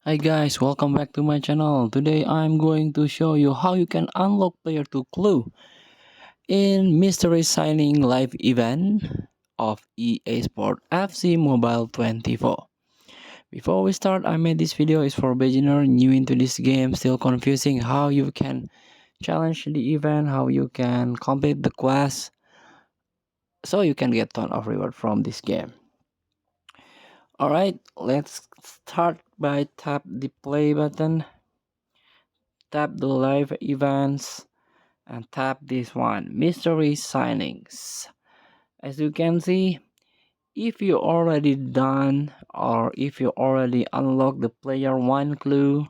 Hi guys, welcome back to my channel. Today I'm going to show you how you can unlock player to clue in mystery signing live event of EA Sport FC Mobile 24. Before we start, I made this video is for beginner new into this game, still confusing how you can challenge the event, how you can complete the quest so you can get ton of reward from this game. Alright, let's start by tap the play button, tap the live events and tap this one, mystery signings. As you can see, if you already done or if you already unlocked the player one clue,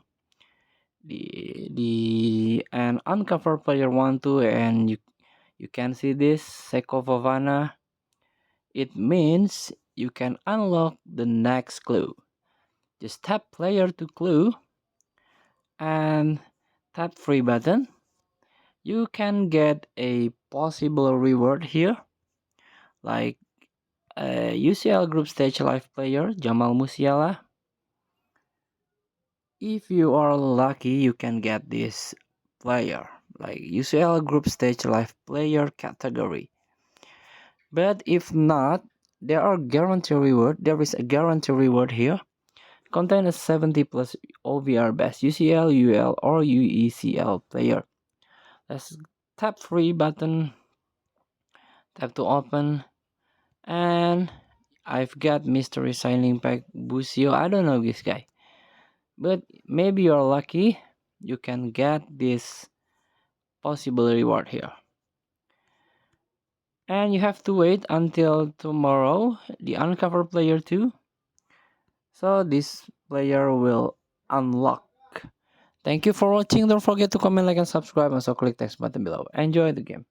the and uncover player one two, and you can see this Seko Fofana, it means you can unlock the next clue. Just tap player to clue and tap free button. You can get a possible reward here like UCL Group Stage Live player Jamal Musiala. If you are lucky, you can get this player like UCL Group Stage Live player category. But if not, there is a guarantee reward here. Contain a 70 plus OVR best UCL, UL, or UECL player. Let's tap free button, tap to open, and I've got mystery signing pack Busio. I don't know this guy, but maybe you're lucky. You can get this possible reward here. And you have to wait until tomorrow, the uncover player 2. So this player will unlock. Thank you for watching. Don't forget to comment, like, and subscribe. And so click text button below. Enjoy the game.